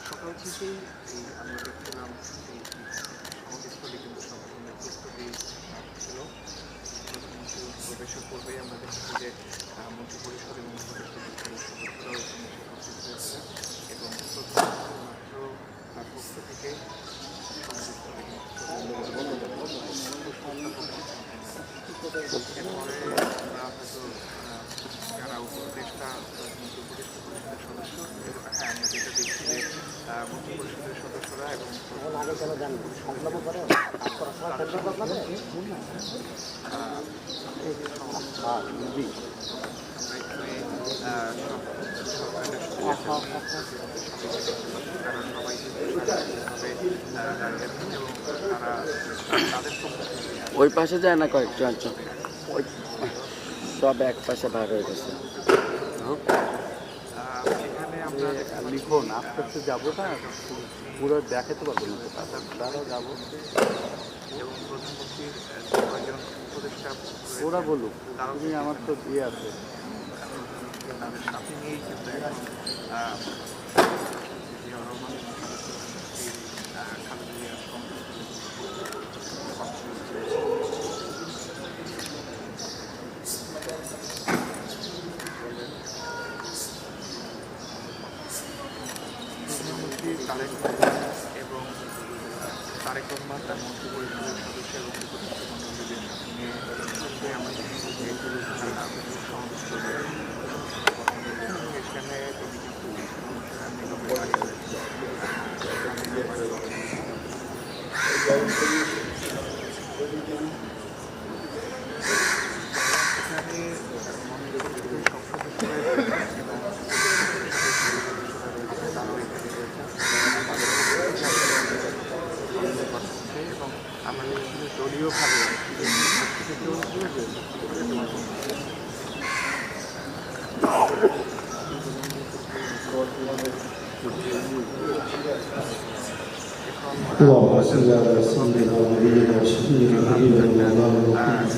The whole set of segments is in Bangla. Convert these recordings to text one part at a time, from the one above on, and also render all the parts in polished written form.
সকাল থেকেই আমরা দেখছিলাম এই সমাবেশস্থলে কিন্তু সম্পূর্ণ প্রস্তুতি ছিল। প্রধানমন্ত্রী প্রবেশের পূর্বেই আমরা দেখছি যে মন্ত্রী পরিষদ এবং সদস্যরাও এখানে উপস্থিত হয়েছে এবং প্রধানমন্ত্রীর মাত্র পক্ষ থেকে এরপরে আমরা হয়তো যারা উপদেষ্টা মন্ত্রী পরিষদের সদস্য, হ্যাঁ আমরা যেটা দেখছি যে মন্ত্রী পরিষদের সদস্যরা এবং ওই পাশে যায় না কয়েকজন, ওই সব এক পাশে ভাগ হয়ে গেছে। লিখুন আস্তে আস্তে যাবো না, পুরো দেখাতে পারবো না, তারাও যাবো। ওরা বলুক, তুমি আমার তো দিয়ে আছে তাদের সাথে নিয়েই কিন্তু এখন এবং তারেক রহমান তার মন্ত্রী পরিষদের সদস্য এবং উপদেষ্টা মন্ডলীদের সাথে নিয়ে আমরা দেখছি যে সমাবেশ চলে এখানে তিনি কিন্তু নিগমের বাড়ি এখানে এবং আমাদের দলীয়ভাবে اللهم صل على سيدنا ونبينا وشفيعنا وحبيبنا محمد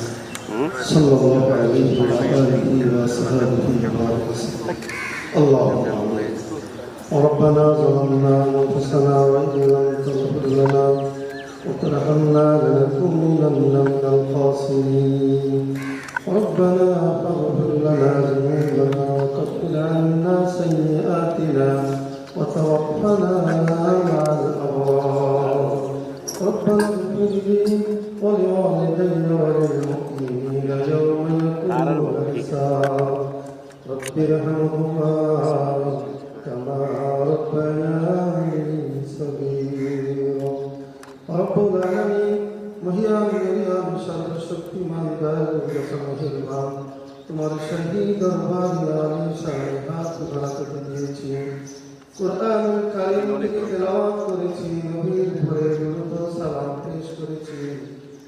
صلى الله عليه وعلى اله وصحبه وبارك وسلم. اللهم امين. ربنا ظلمنا انفسنا وان لم تغفر لنا وترحمنا لنكونن من الخاسرين. ربنا فاغفر لنا ذنوبنا وكفر عنا سيئاتنا وتوفنا مع الأبرار. ربنا اغفر لي ولوالدي وللمؤمنين يوم يقوم الحساب. رب ارحمهما كما ربياني صغيرا. رب العالمين মহিয়ান মরিয়াম সর্বশক্তিমান দয়ালু মেহেরবান, তোমার শাহী দরবারে আমি সারা হাত বাড়াতে দিয়েছি, কুরআনুল কারীম থেকে তেলাওয়াত করেছি, নবীর উপরে দুরূদ ও সালাম পেশ করেছি।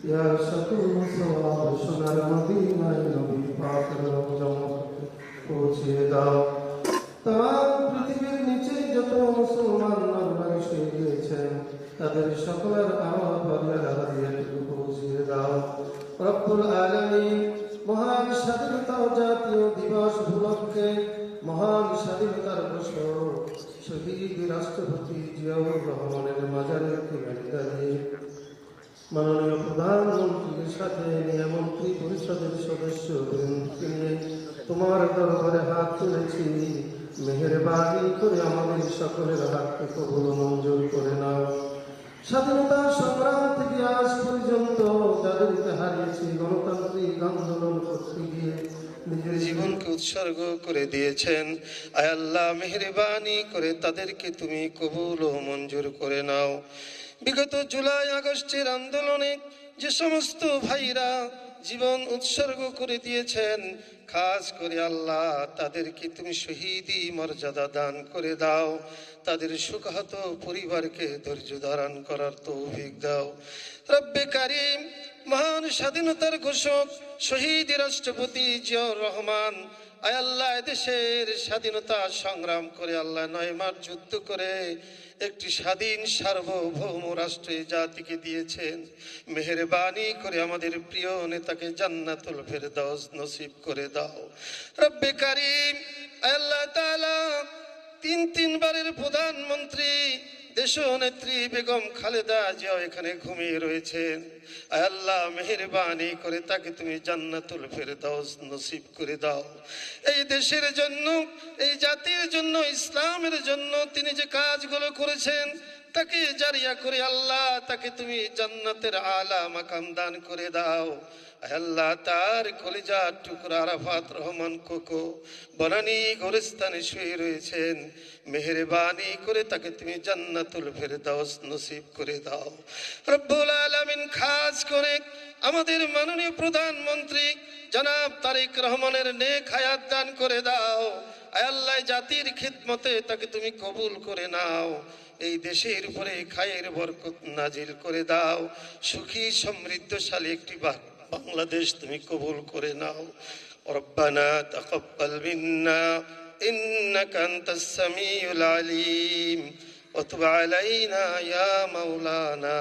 ইয়া শাকুর মুসওয়াব সোনার মদিনায় নবী পাকের রওজা পৌঁছে দাও। তাম পৃথিবীর নিচে যত মুসলমান নরনারী শহীদ হয়েছেন তাদের সকলের আমার পরিবার দিয়ে পৌঁছে দাও। রব্বুল আলামিন মহান স্বাধীনতা জাতীয় দিবস উপলক্ষে মহান স্বাধীনতার বছর শহীদ রাষ্ট্রপতি জিয়াউর রহমানের মাজারে দাঁড়িয়ে মাননীয় প্রধানমন্ত্রীর সাথে নিয়ামন্ত্রী পরিষদের সদস্যবৃন্দকে নিয়ে তোমার দরবারে হাত তুলেছি। মেহেরবানি করে আমাদের সকলের হাতকে কবুল মঞ্জুর করে নাও। স্বাধীনতা সংগ্রাম থেকে আজ পর্যন্ত যাদেরকে হারিয়েছি গণতান্ত্রিক আন্দোলন করতে গিয়ে নিজের জীবনকে উৎসর্গ করে দিয়েছেন, আয় আল্লাহ মেহেরবানি করে তাদেরকে তুমি কবুল ও মঞ্জুর করে নাও। বিগত জুলাই আগস্টের আন্দোলনে যে সমস্ত ভাইরা জীবন উৎসর্গ করে দিয়েছেন, খাস করে আল্লাহ তাদেরকে তুমি শহীদি মর্যাদা দান করে দাও। তাদের শোকাহত পরিবারকে ধৈর্য ধারণ করার তৌফিক দাও। রব্বে কারিম, মহান স্বাধীনতার ঘোষক শহীদ রাষ্ট্রপতি জিয়াউর রহমান, আয় আল্লাহ দেশের স্বাধীনতা সংগ্রাম করে আল্লাহ 9 মাস যুদ্ধ করে একটি স্বাধীন সার্বভৌম রাষ্ট্রে জাতিকে দিয়েছেন। মেহেরবানি করে আমাদের প্রিয় নেতাকে জান্নাতুল ফেরদাউস নসিব করে দাও। রব্বে কারিম, আল্লাহ তাআলা 3 বারের প্রধানমন্ত্রী দেশনেত্রী বেগম খালেদা জিয়া এখানে ঘুমিয়ে রয়েছেন। আয় আল্লাহ মেহেরবানি করে তাকে তুমি জান্নাতুল ফেরদাউস নসিব করে দাও। এই দেশের জন্য, এই জাতির জন্য, ইসলামের জন্য তিনি যে কাজগুলো করেছেন তাকে জারিয়া করে আল্লাহ তাকে তুমি জান্নাতের আলা মাকাম দান করে দাও। আল্লাহ তার কলিজার টুকরা আরাফাত রহমান কোকো বনানী গোরস্থানে শুয়ে রয়েছেন, মেহেরবানি করে তাকে তুমি জান্নাতুল ফেরদাউস নসিব করে দাও। রব্বুল আলামিন, খাস করে আমাদের মাননীয় প্রধানমন্ত্রী জনাব তারেক রহমানের নেক হায়াত দান করে দাও। আয় আল্লাহ জাতির খিদমতে তাকে তুমি কবুল করে নাও। এই দেশের উপরে খায়ের বরকত নাজিল করে দাও। সুখী সমৃদ্ধশালী একটি বাংলাদেশ তুমি কবুল করে নাও। রব্বানা তাকাব্বাল মিন্না ইন্নাকা আনতাস সামিউল আলিম ওয়া তুব আলাইনা ইয়া মাওলানা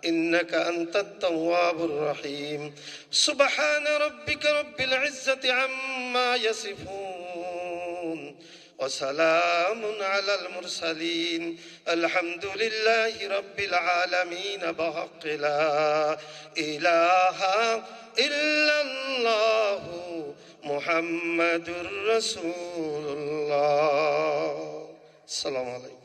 ইন্নাকা আনতাত তাওয়াবুর রহিম। সুবহানা রাব্বিকা রাব্বিল ইজ্জাতি আম্মা ইয়াসিফুন ওয়া সালামুন আলাল মুরসালিন আলহামদুলিল্লাহি রাব্বিল আলামিন বিহাক্কি লা ইলাহা ইল্লাল্লাহু মুহাম্মাদুর রাসূলুল্লাহ। আসসালামু আলাইকুম।